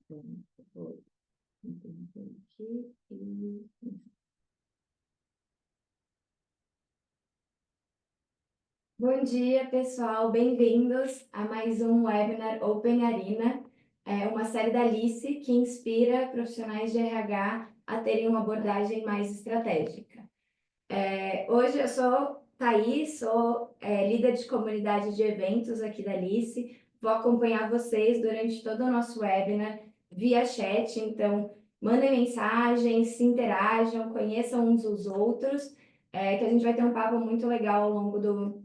Vou interromper aqui e... Bom dia, pessoal. Bem-vindos a mais um webinar Open Arena, uma série da Alice que inspira profissionais de RH a terem uma abordagem mais estratégica. Hoje eu sou Thaís, sou líder de comunidade de eventos aqui da Alice. Vou acompanhar vocês durante todo o nosso webinar via chat, então mandem mensagens, se interajam, conheçam uns os outros, que a gente vai ter um papo muito legal ao longo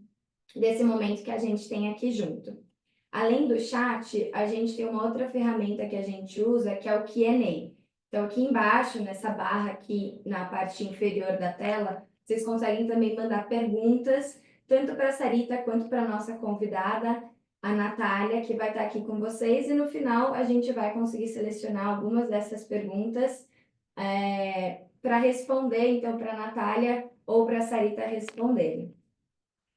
desse momento que a gente tem aqui junto. Além do chat, a gente tem uma outra ferramenta que a gente usa, que é o Q&A. Então, aqui embaixo, nessa barra aqui na parte inferior da tela, vocês conseguem também mandar perguntas, tanto para a Sarita quanto para a nossa convidada, a Natália, que vai estar aqui com vocês. E no final, a gente vai conseguir selecionar algumas dessas perguntas para responder, então, para a Natália ou para a Sarita responderem.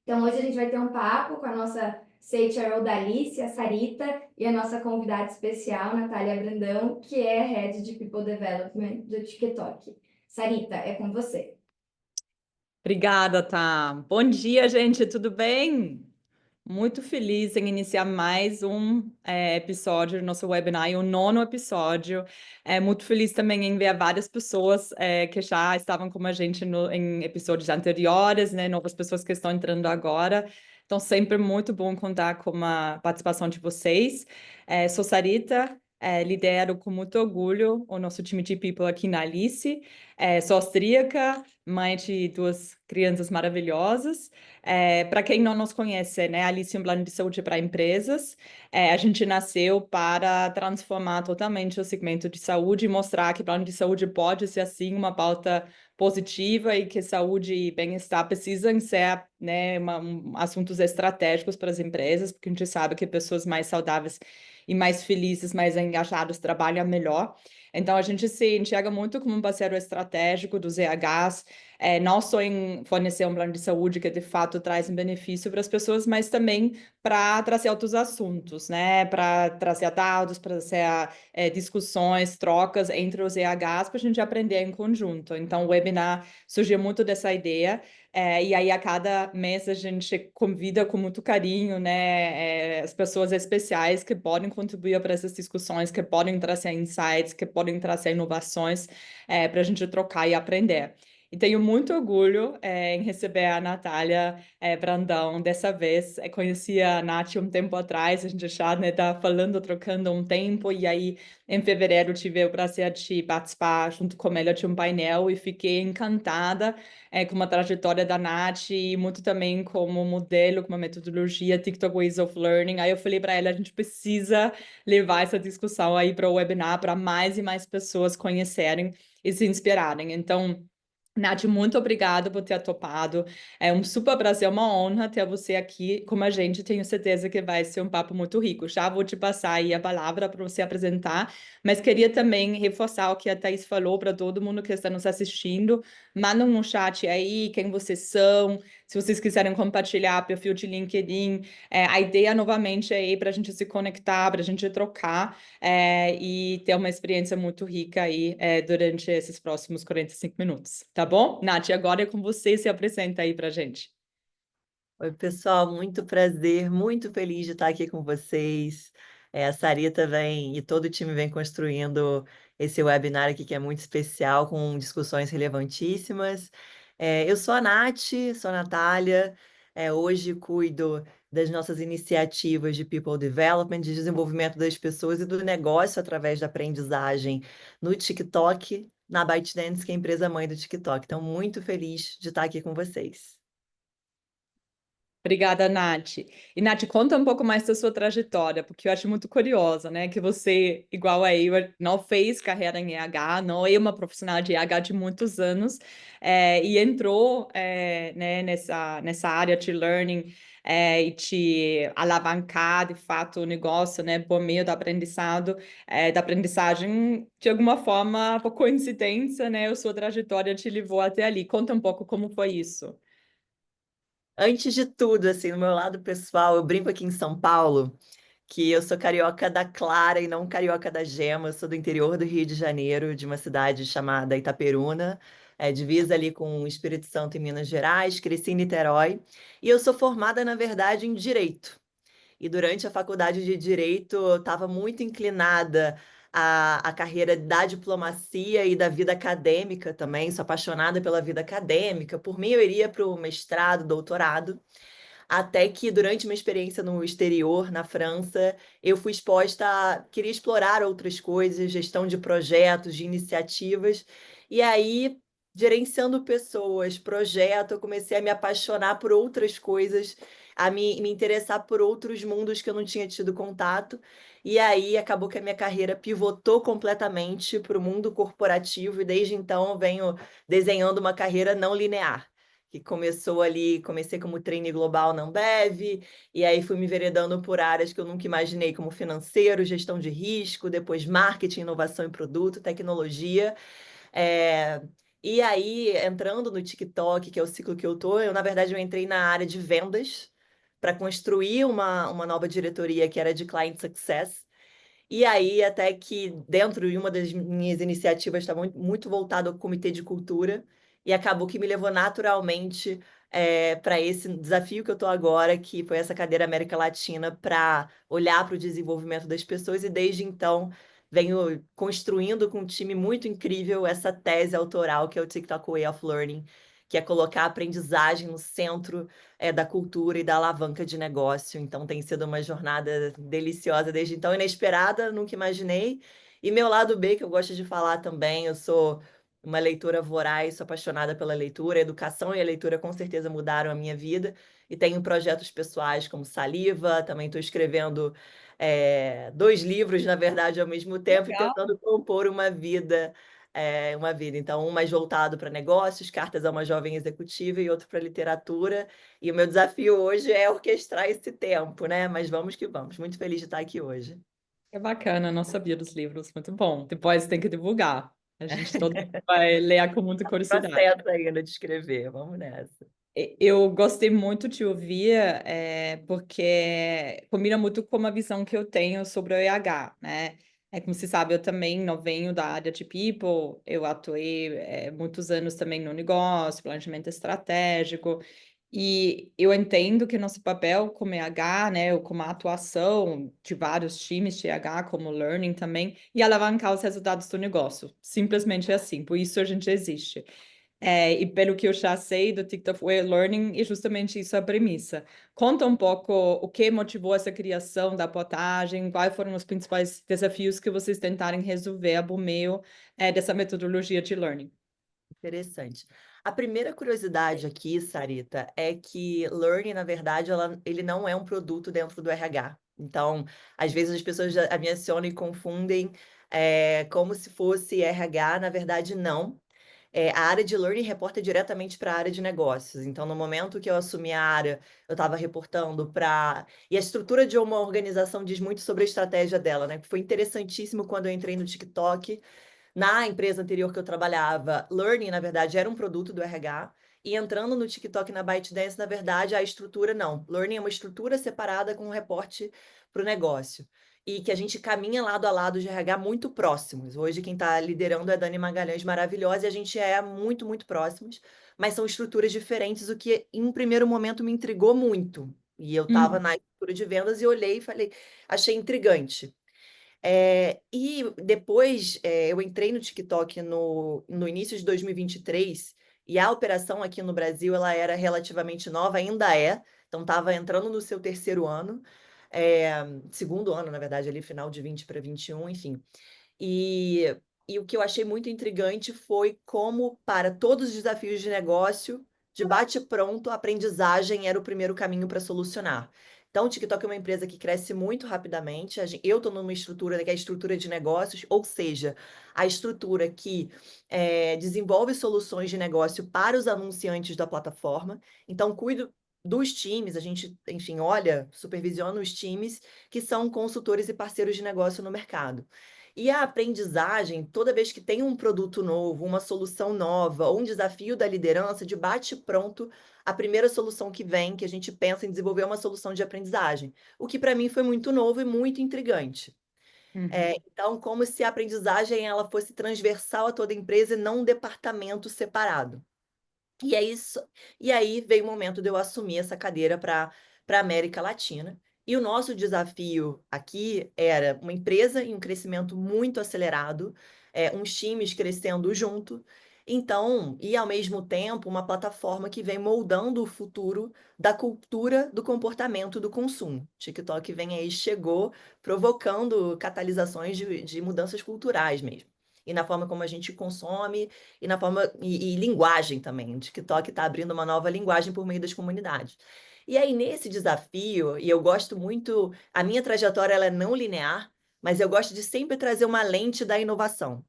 Então, hoje a gente vai ter um papo com a nossa CHRO da Alice, a Sarita, e a nossa convidada especial, Natália Brandão, que é Head de People Development do TikTok. Sarita, é com você. Obrigada, tá? Bom dia, gente, tudo bem? Muito feliz em iniciar mais um episódio do nosso webinar, o nono episódio. Muito feliz também em ver várias pessoas que já estavam com a gente em episódios anteriores, né? Novas pessoas que estão entrando agora. Então, sempre muito bom contar com a participação de vocês. Sou Sarita, lidero com muito orgulho o nosso time de People aqui na Alice. Sou austríaca, mãe de duas crianças maravilhosas. Para quem não nos conhece, né, a Alice é um plano de saúde para empresas. A gente nasceu para transformar totalmente o segmento de saúde e mostrar que plano de saúde pode ser, assim, uma pauta positiva e que saúde e bem-estar precisam ser, né, assuntos estratégicos para as empresas, porque a gente sabe que pessoas mais saudáveis e mais felizes, mais engajadas trabalham melhor. Então, a gente se enxerga muito como um parceiro estratégico dos EHs, não só em fornecer um plano de saúde que, de fato, traz um benefício para as pessoas, mas também para trazer outros assuntos, né? Para trazer dados, para trazer discussões, trocas entre os EHs, para a gente aprender em conjunto. Então, o webinar surgiu muito dessa ideia. E aí, a cada mês, a gente convida com muito carinho, né, as pessoas especiais que podem contribuir para essas discussões, que podem trazer insights, que podem trazer inovações para a gente trocar e aprender. E tenho muito orgulho em receber a Natália Brandão. Dessa vez, conheci a Nath um tempo atrás, a gente já está falando, trocando um tempo, e aí em fevereiro tive o prazer de participar junto com ela de um painel e fiquei encantada com uma trajetória da Nath e muito também como modelo, com uma metodologia TikTok Ways of Learning. Aí eu falei para ela, a gente precisa levar essa discussão aí para o webinar, para mais e mais pessoas conhecerem e se inspirarem. Então, Nath, muito obrigada por ter topado. É um super prazer, uma honra ter você aqui com a gente. Tenho certeza que vai ser um papo muito rico. Já vou te passar aí a palavra para você apresentar, mas queria também reforçar o que a Thaís falou para todo mundo que está nos assistindo. Mandem no chat aí quem vocês são, se vocês quiserem compartilhar perfil de LinkedIn. A ideia, novamente, é aí para a gente se conectar, para a gente trocar e ter uma experiência muito rica aí durante esses próximos 45 minutos, tá bom? Nath, agora é com você, se apresenta aí pra gente. Oi, pessoal, muito prazer, muito feliz de estar aqui com vocês. A Sarita vem e todo o time vem construindo esse webinar aqui que é muito especial, com discussões relevantíssimas. Eu sou a Nath, sou a Natália, hoje cuido das nossas iniciativas de People Development, de desenvolvimento das pessoas e do negócio através da aprendizagem no TikTok, na ByteDance, que é a empresa mãe do TikTok. Então, muito feliz de estar aqui com vocês. Obrigada, Nath. E, Nath, conta um pouco mais da sua trajetória, porque eu acho muito curiosa, né? Que você, igual a eu, não fez carreira em EH, não é uma profissional de EH de muitos anos, e entrou né, nessa área de learning e te alavancar, de fato, o negócio, né? Por meio do aprendizado, da aprendizagem, de alguma forma, por coincidência, né? A sua trajetória te levou até ali. Conta um pouco como foi isso. Antes de tudo, assim, no meu lado pessoal, eu brinco aqui em São Paulo que eu sou carioca da clara e não carioca da gema. Eu sou do interior do Rio de Janeiro, de uma cidade chamada Itaperuna, divisa ali com o Espírito Santo e Minas Gerais. Cresci em Niterói e eu sou formada, na verdade, em Direito. E durante a faculdade de Direito, eu estava muito inclinada à carreira da diplomacia e da vida acadêmica também. Sou apaixonada pela vida acadêmica. Por mim, eu iria para o mestrado, doutorado. Até que durante uma experiência no exterior, na França, eu fui exposta a querer explorar outras coisas, gestão de projetos, de iniciativas. E aí, gerenciando pessoas, projeto, eu comecei a me apaixonar por outras coisas, a me interessar por outros mundos que eu não tinha tido contato. E aí acabou que a minha carreira pivotou completamente para o mundo corporativo, e desde então eu venho desenhando uma carreira não linear que começou ali, comecei como trainee global na Ambev, e aí fui me enveredando por áreas que eu nunca imaginei, como financeiro, gestão de risco, depois marketing, inovação e produto, tecnologia. É, E aí, entrando no TikTok, que é o ciclo que eu tô, na verdade, eu entrei na área de vendas para construir uma nova diretoria que era de Client Success. E aí, até que dentro de uma das minhas iniciativas estava muito voltado ao Comitê de Cultura, e acabou que me levou naturalmente para esse desafio que eu estou agora, que foi essa cadeira América Latina, para olhar para o desenvolvimento das pessoas, e desde então venho construindo com um time muito incrível essa tese autoral, que é o TikTok Way of Learning, que é colocar a aprendizagem no centro da cultura e da alavanca de negócio. Então tem sido uma jornada deliciosa desde então, inesperada, nunca imaginei. E meu lado B, que eu gosto de falar também, eu sou uma leitora voraz, sou apaixonada pela leitura. A educação e a leitura com certeza mudaram a minha vida. E tenho projetos pessoais como Saliva, também estou escrevendo 2 livros, na verdade, ao mesmo tempo, e Legal. tentando compor uma vida. Então, um mais voltado para negócios, cartas a uma jovem executiva, e outro para literatura. E o meu desafio hoje é orquestrar esse tempo, né? Mas vamos que vamos. Muito feliz de estar aqui hoje. É bacana, não sabia dos livros, muito bom. Depois tem que divulgar. A gente todo mundo vai ler com muita curiosidade. Processo ainda de escrever. Vamos nessa. Eu gostei muito de ouvir, porque combina muito com a visão que eu tenho sobre o RH, né? Como você sabe, eu também não venho da área de people, eu atuei muitos anos também no negócio, planejamento estratégico, e eu entendo que nosso papel como RH, né, ou como a atuação de vários times de RH, como learning também, e alavancar os resultados do negócio. Simplesmente é assim, por isso a gente existe. E pelo que eu já sei do TikTok Way Learning, é justamente isso a premissa. Conta um pouco o que motivou essa criação da potagem, quais foram os principais desafios que vocês tentaram resolver por meio dessa metodologia de learning. Interessante. A primeira curiosidade aqui, Sarita, é que learning, na verdade, ele não é um produto dentro do RH. Então, às vezes as pessoas já me acionam e confundem como se fosse RH, na verdade, não. A área de learning reporta diretamente para a área de negócios. Então, no momento que eu assumi a área, eu estava reportando para. E a estrutura de uma organização diz muito sobre a estratégia dela, né? Foi interessantíssimo quando eu entrei no TikTok. Na empresa anterior que eu trabalhava, Learning, na verdade, era um produto do RH. E entrando no TikTok e na ByteDance, na verdade, a estrutura não. Learning é uma estrutura separada com um reporte para o negócio. E que a gente caminha lado a lado de RH muito próximos. Hoje, quem está liderando é a Dani Magalhães, maravilhosa, e a gente é muito, muito próximos. Mas são estruturas diferentes, o que em um primeiro momento me intrigou muito. E eu estava Uhum. na estrutura de vendas e olhei e falei, achei intrigante. E depois eu entrei no TikTok no início de 2023, e a operação aqui no Brasil ela era relativamente nova, ainda é, então estava entrando no seu terceiro ano, é, segundo ano, na verdade, ali final de 20 para 21, enfim. E, e o que eu achei muito intrigante foi como, para todos os desafios de negócio, de bate-pronto, a aprendizagem era o primeiro caminho para solucionar. Então, o TikTok é uma empresa que cresce muito rapidamente. Eu estou numa estrutura que é a estrutura de negócios, ou seja, a estrutura que desenvolve soluções de negócio para os anunciantes da plataforma. Então, cuido dos times, a gente, enfim, olha, supervisiona os times que são consultores e parceiros de negócio no mercado. E a aprendizagem, toda vez que tem um produto novo, uma solução nova, ou um desafio da liderança, de bate-pronto, a primeira solução que vem, que a gente pensa em desenvolver, é uma solução de aprendizagem. O que para mim foi muito novo e muito intrigante. Então, como se a aprendizagem ela fosse transversal a toda a empresa e não um departamento separado. E é isso. E aí veio o momento de eu assumir essa cadeira para a América Latina. E o nosso desafio aqui era uma empresa em um crescimento muito acelerado, uns times crescendo junto. Então, e ao mesmo tempo, uma plataforma que vem moldando o futuro da cultura do comportamento do consumo. TikTok vem aí, chegou provocando catalisações de mudanças culturais mesmo. E na forma como a gente consome, e na forma e linguagem também. O TikTok está abrindo uma nova linguagem por meio das comunidades. E aí, nesse desafio, e eu gosto muito, a minha trajetória ela é não linear, mas eu gosto de sempre trazer uma lente da inovação.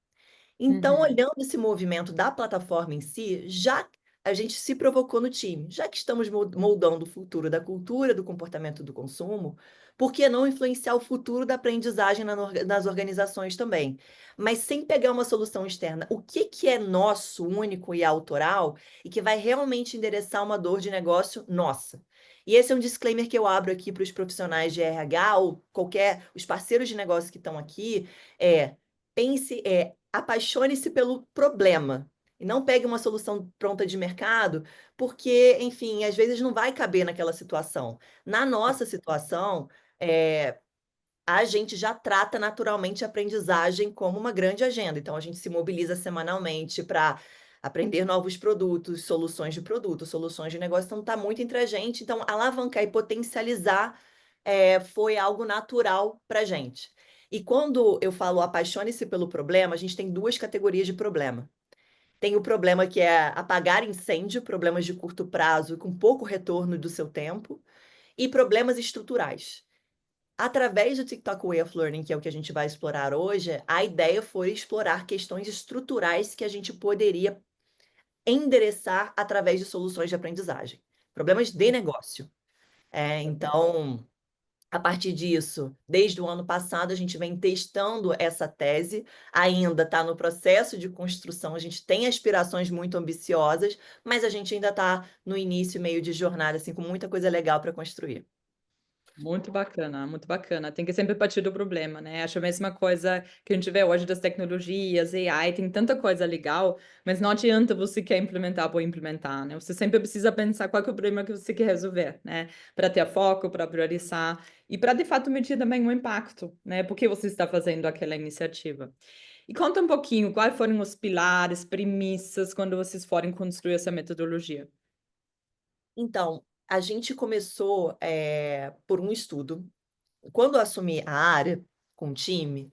Então, Uhum. olhando esse movimento da plataforma em si, já a gente se provocou no time, já que estamos moldando o futuro da cultura, do comportamento do consumo, por que não influenciar o futuro da aprendizagem nas organizações também? Mas sem pegar uma solução externa. O que é nosso, único e autoral e que vai realmente endereçar uma dor de negócio nossa? E esse é um disclaimer que eu abro aqui para os profissionais de RH ou os parceiros de negócio que estão aqui, pense, apaixone-se pelo problema e não pegue uma solução pronta de mercado, porque, enfim, às vezes não vai caber naquela situação. Na nossa situação, a gente já trata naturalmente a aprendizagem como uma grande agenda. Então, a gente se mobiliza semanalmente para aprender novos produtos, soluções de produto, soluções de negócio. Então, está muito entre a gente. Então, alavancar e potencializar foi algo natural para a gente. E quando eu falo apaixone-se pelo problema, a gente tem duas categorias de problema. Tem o problema que é apagar incêndio, problemas de curto prazo com pouco retorno do seu tempo, e problemas estruturais. Através do TikTok Way of Learning, que é o que a gente vai explorar hoje, a ideia foi explorar questões estruturais que a gente poderia endereçar através de soluções de aprendizagem. Problemas de negócio. Então, a partir disso, desde o ano passado, a gente vem testando essa tese, ainda está no processo de construção, a gente tem aspirações muito ambiciosas, mas a gente ainda está no início, meio de jornada, assim, com muita coisa legal para construir. Muito bacana, muito bacana. Tem que sempre partir do problema, né? Acho a mesma coisa que a gente vê hoje das tecnologias, AI, tem tanta coisa legal, mas não adianta você quer implementar por implementar, né? Você sempre precisa pensar qual que é o problema que você quer resolver, né? Para ter foco, para priorizar e para de fato medir também o impacto, né? Por que você está fazendo aquela iniciativa. E conta um pouquinho, quais foram os pilares, premissas, quando vocês forem construir essa metodologia? Então, a gente começou por um estudo. Quando eu assumi a área com o time,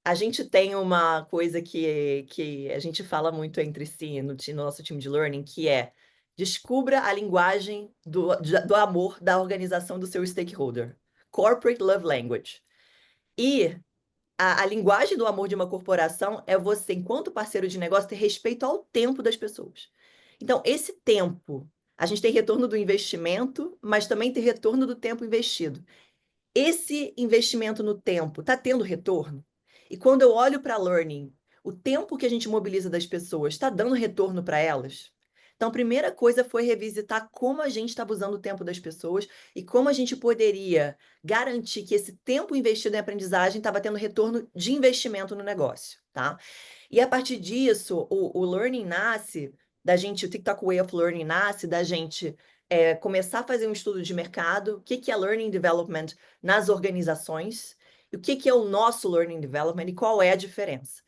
a gente tem uma coisa que a gente fala muito entre si no nosso time de learning, que é descubra a linguagem do amor da organização do seu stakeholder. Corporate Love Language. E a linguagem do amor de uma corporação é você, enquanto parceiro de negócio, ter respeito ao tempo das pessoas. Então, esse tempo, a gente tem retorno do investimento, mas também tem retorno do tempo investido. Esse investimento no tempo está tendo retorno? E quando eu olho para learning, o tempo que a gente mobiliza das pessoas está dando retorno para elas? Então, a primeira coisa foi revisitar como a gente estava usando o tempo das pessoas e como a gente poderia garantir que esse tempo investido em aprendizagem estava tendo retorno de investimento no negócio, tá? E a partir disso, o learning nasce da gente, o TikTok Way of Learning nasce da gente começar a fazer um estudo de mercado, o que é Learning Development nas organizações, e o que é o nosso Learning Development e qual é a diferença.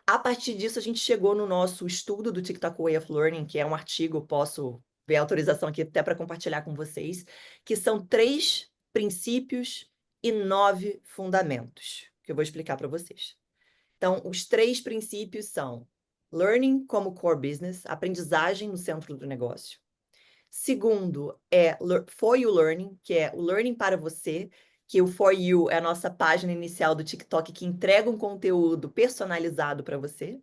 A partir disso, a gente chegou no nosso estudo do TikTok Way of Learning, que é um artigo, posso ver a autorização aqui até para compartilhar com vocês, que são 3 princípios e 9 fundamentos, que eu vou explicar para vocês. Então, os 3 princípios são Learning como core business, aprendizagem no centro do negócio. Segundo é For You Learning, que é o learning para você, que o For You é a nossa página inicial do TikTok que entrega um conteúdo personalizado para você.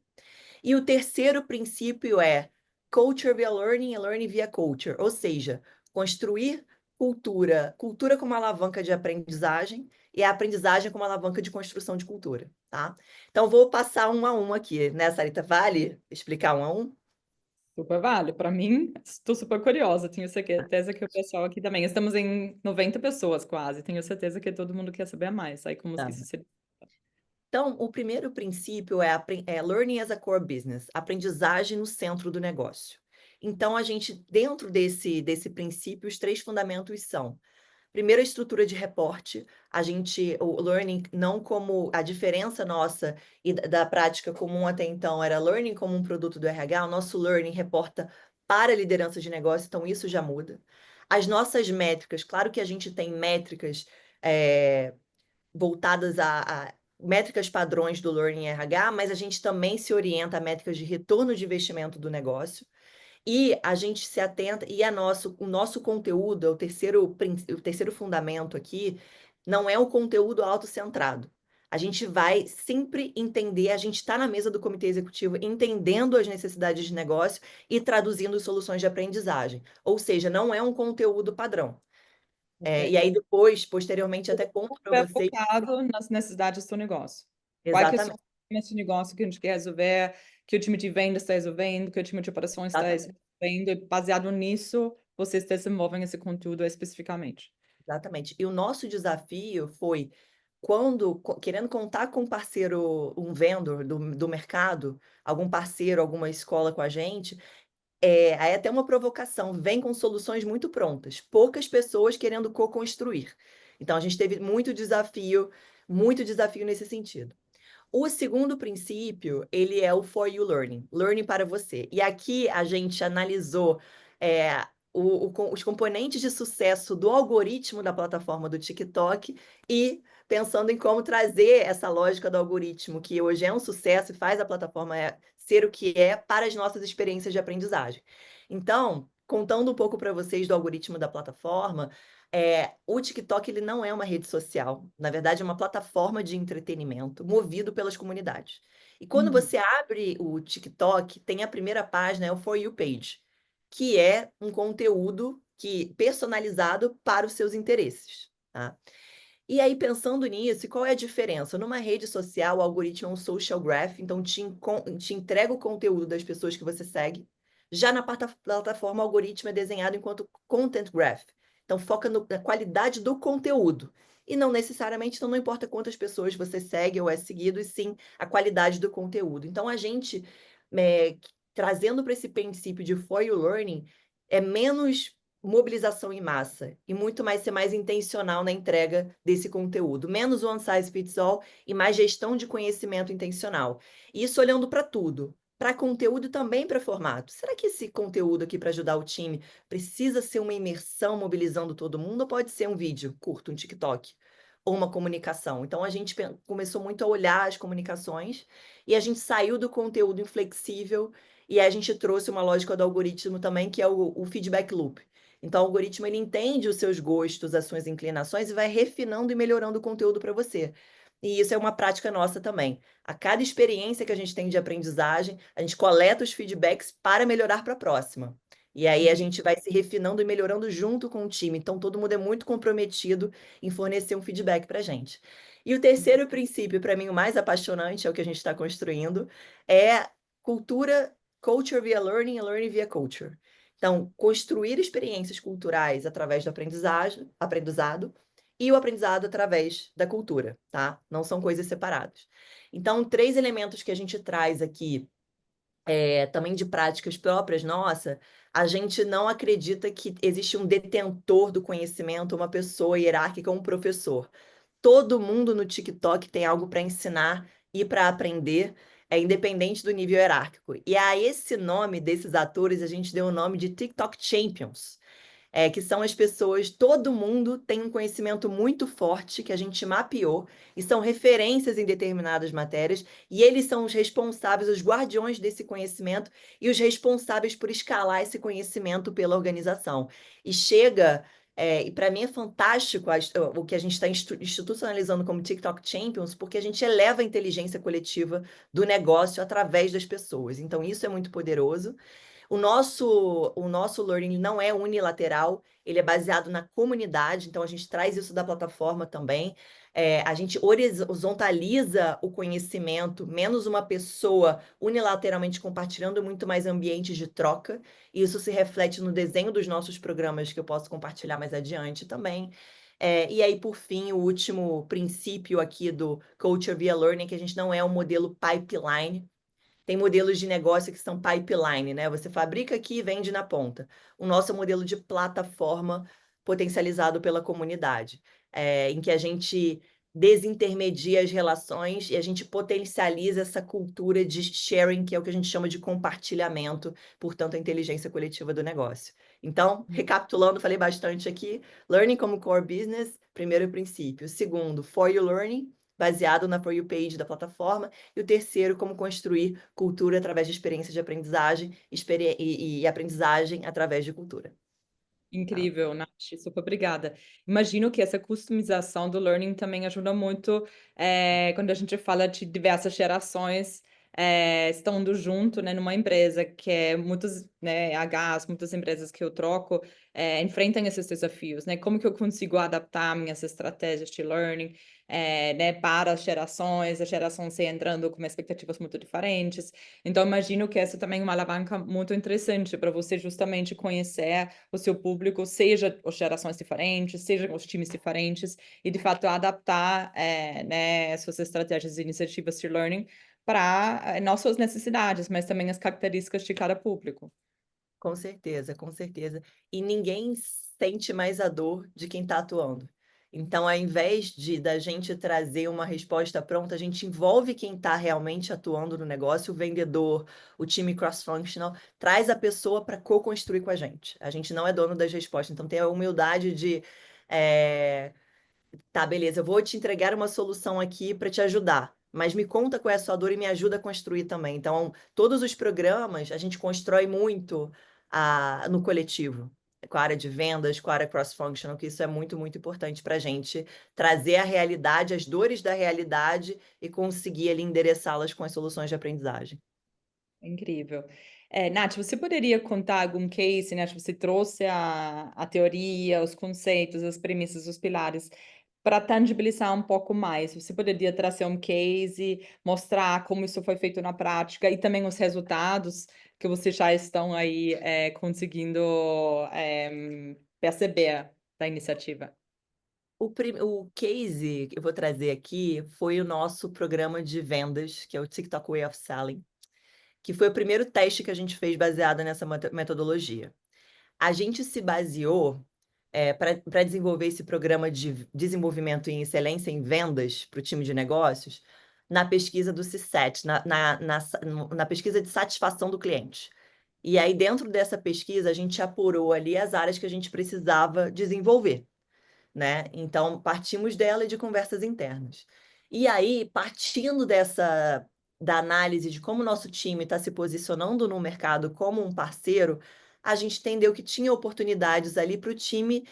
E o terceiro princípio é Culture via Learning e Learning via Culture, ou seja, construir cultura, cultura como alavanca de aprendizagem e a aprendizagem como alavanca de construção de cultura, tá? Então, vou passar um a um aqui, né, Sarita? Vale explicar um a um? Super vale. Para mim, estou super curiosa. Tenho certeza que o pessoal aqui também. Estamos em 90 pessoas quase. Tenho certeza que todo mundo quer saber mais. Aí, como Tá. isso se... Então, o primeiro princípio é Learning as a Core Business, aprendizagem no centro do negócio. Então, a gente, dentro desse princípio, os 3 fundamentos são: primeiro, a estrutura de reporte, o learning não como a diferença nossa e da prática comum até então era learning como um produto do RH, o nosso learning reporta para a liderança de negócio, então isso já muda. As nossas métricas, claro que a gente tem métricas voltadas a métricas padrões do Learning RH, mas a gente também se orienta a métricas de retorno de investimento do negócio. E a gente se atenta, e o nosso conteúdo, o terceiro fundamento aqui, não é o conteúdo autocentrado. A gente vai sempre entender, a gente está na mesa do comitê executivo entendendo as necessidades de negócio e traduzindo soluções de aprendizagem. Ou seja, não é um conteúdo padrão. E aí depois, posteriormente, até conto para Super vocês. focado nas necessidades do negócio. Quais que são Exatamente, os problemas de negócio que a gente quer resolver, que o time de vendas está resolvendo, que o time de operações está exatamente. resolvendo, e baseado nisso, vocês desenvolvem esse conteúdo especificamente. Exatamente. E o nosso desafio foi, querendo contar com um parceiro, um vendor do mercado, algum parceiro, alguma escola com a gente, aí até uma provocação, vem com soluções muito prontas, poucas pessoas querendo co-construir. Então, a gente teve muito desafio nesse sentido. O segundo princípio, ele é o For You Learning, learning para você. E aqui a gente analisou os componentes de sucesso do algoritmo da plataforma do TikTok e pensando em como trazer essa lógica do algoritmo, que hoje é um sucesso e faz a plataforma ser o que é, para as nossas experiências de aprendizagem. Então, contando um pouco para vocês do algoritmo da plataforma, o TikTok ele não é uma rede social, na verdade é uma plataforma de entretenimento movido pelas comunidades. E quando você abre o TikTok, tem a primeira página, é o For You Page, que é um conteúdo personalizado para os seus interesses, tá? E aí, pensando nisso, qual é a diferença? Numa rede social, o algoritmo é um social graph, então te entrega o conteúdo das pessoas que você segue. Já na plataforma, o algoritmo é desenhado enquanto content graph. Então, foca na qualidade do conteúdo. E não necessariamente, então não importa quantas pessoas você segue ou é seguido, e sim a qualidade do conteúdo. Então, a gente, trazendo para esse princípio de For You Learning, é menos mobilização em massa e muito mais ser mais intencional na entrega desse conteúdo. Menos one size fits all e mais gestão de conhecimento intencional. Isso olhando para tudo. Para conteúdo e também para formato. Será que esse conteúdo aqui para ajudar o time precisa ser uma imersão mobilizando todo mundo ou pode ser um vídeo curto, um TikTok? Ou uma comunicação? Então, a gente começou muito a olhar as comunicações e a gente saiu do conteúdo inflexível e a gente trouxe uma lógica do algoritmo também, que é o feedback loop. Então, o algoritmo ele entende os seus gostos, as suas inclinações e vai refinando e melhorando o conteúdo para você. E isso é uma prática nossa também. A cada experiência que a gente tem de aprendizagem, a gente coleta os feedbacks para melhorar para a próxima. E aí a gente vai se refinando e melhorando junto com o time. Então, todo mundo é muito comprometido em fornecer um feedback para a gente. E o terceiro princípio, para mim, o mais apaixonante, é o que a gente está construindo, é cultura, culture via learning e learning via culture. Então, construir experiências culturais através do aprendizado e o aprendizado através da cultura, tá? Não são coisas separadas. Então, 3 elementos que a gente traz aqui, também de práticas próprias nossa, a gente não acredita que existe um detentor do conhecimento, uma pessoa hierárquica, um professor. Todo mundo no TikTok tem algo para ensinar e para aprender, independente do nível hierárquico. E a esse nome desses atores, a gente deu o nome de TikTok Champions, que são as pessoas, todo mundo tem um conhecimento muito forte que a gente mapeou e são referências em determinadas matérias, e eles são os responsáveis, os guardiões desse conhecimento e os responsáveis por escalar esse conhecimento pela organização. E chega e para mim é fantástico o que a gente está institucionalizando como TikTok Champions, porque a gente eleva a inteligência coletiva do negócio através das pessoas. Então, isso é muito poderoso. O nosso learning não é unilateral, ele é baseado na comunidade, então a gente traz isso da plataforma também. A gente horizontaliza o conhecimento, menos uma pessoa unilateralmente compartilhando, muito mais ambientes de troca. E isso se reflete no desenho dos nossos programas, que eu posso compartilhar mais adiante também. E aí, por fim, o último princípio aqui do Culture via Learning, que a gente não é um modelo pipeline. Tem modelos de negócio que são pipeline, né? Você fabrica aqui e vende na ponta. O nosso é um modelo de plataforma potencializado pela comunidade, em que a gente desintermedia as relações e a gente potencializa essa cultura de sharing, que é o que a gente chama de compartilhamento, portanto, a inteligência coletiva do negócio. Então, recapitulando, falei bastante aqui, learning como core business, primeiro princípio. Segundo, for you learning, baseado na For You page da plataforma. E o terceiro, como construir cultura através de experiência de aprendizagem e aprendizagem através de cultura. Tá? Incrível, Nath, super obrigada. Imagino que essa customização do learning também ajuda muito quando a gente fala de diversas gerações estando junto, né, numa empresa, que muitas, né, muitas empresas que eu troco enfrentam esses desafios, né? Como que eu consigo adaptar minhas estratégias de learning né, para as gerações entrando com expectativas muito diferentes. Então, imagino que essa também é uma alavanca muito interessante para você justamente conhecer o seu público, seja as gerações diferentes, seja os times diferentes, e de fato adaptar né, suas estratégias e iniciativas de learning para não só as necessidades, mas também as características de cada público. Com certeza, com certeza. E ninguém sente mais a dor de quem está atuando. Então, ao invés da gente trazer uma resposta pronta, a gente envolve quem está realmente atuando no negócio, o vendedor, o time cross-functional, traz a pessoa para co-construir com a gente. A gente não é dono das respostas, então tem a humildade de tá, beleza, eu vou te entregar uma solução aqui para te ajudar, mas me conta qual é a sua dor e me ajuda a construir também. Então, todos os programas a gente constrói muito no coletivo, com a área de vendas, com a área cross-functional, que isso é muito, muito importante para a gente trazer a realidade, as dores da realidade e conseguir ali endereçá-las com as soluções de aprendizagem. Incrível. Nath, você poderia contar algum case, né? Você trouxe a teoria, os conceitos, as premissas, os pilares, para tangibilizar um pouco mais. Você poderia trazer um case, mostrar como isso foi feito na prática e também os resultados que vocês já estão aí conseguindo perceber da iniciativa. O case que eu vou trazer aqui foi o nosso programa de vendas, que é o TikTok Way of Selling, que foi o primeiro teste que a gente fez baseado nessa metodologia. A gente se baseou para desenvolver esse programa de desenvolvimento em excelência em vendas para o time de negócios na pesquisa do CSAT, na pesquisa de satisfação do cliente. E aí, dentro dessa pesquisa, a gente apurou ali as áreas que a gente precisava desenvolver, né? Então, partimos dela e de conversas internas. E aí, partindo da análise de como o nosso time está se posicionando no mercado como um parceiro, a gente entendeu que tinha oportunidades ali para o time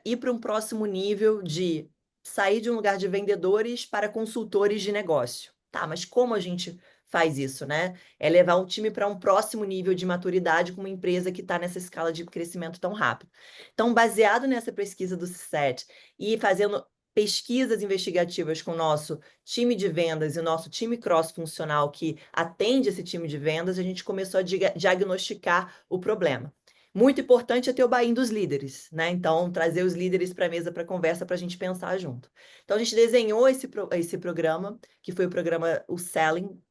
ir para um próximo nível de sair de um lugar de vendedores para consultores de negócio. Tá, mas como a gente faz isso, né? É levar o time para um próximo nível de maturidade com uma empresa que está nessa escala de crescimento tão rápido. Então, baseado nessa pesquisa do CSAT e fazendo pesquisas investigativas com o nosso time de vendas e o nosso time cross-funcional que atende esse time de vendas, a gente começou a diagnosticar o problema. Muito importante é ter o buy-in dos líderes, né? Então, trazer os líderes para a mesa para conversa para a gente pensar junto. Então, a gente desenhou esse programa, que foi o Selling,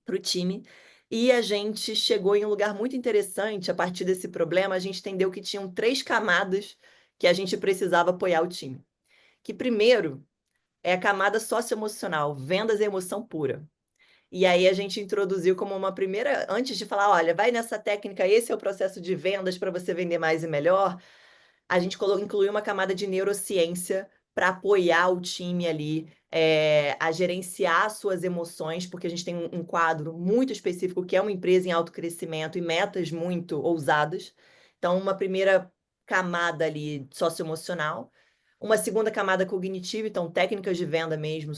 para o time, e a gente chegou em um lugar muito interessante. A partir desse problema, a gente entendeu que tinham 3 camadas que a gente precisava apoiar o time. Que primeiro é a camada socioemocional, vendas e emoção pura. E aí a gente introduziu como uma primeira, antes de falar, olha, vai nessa técnica, esse é o processo de vendas para você vender mais e melhor, a gente incluiu uma camada de neurociência para apoiar o time ali a gerenciar suas emoções, porque a gente tem um quadro muito específico que é uma empresa em alto crescimento e metas muito ousadas. Então, uma primeira camada ali socioemocional, uma segunda camada cognitiva, então técnicas de venda mesmo,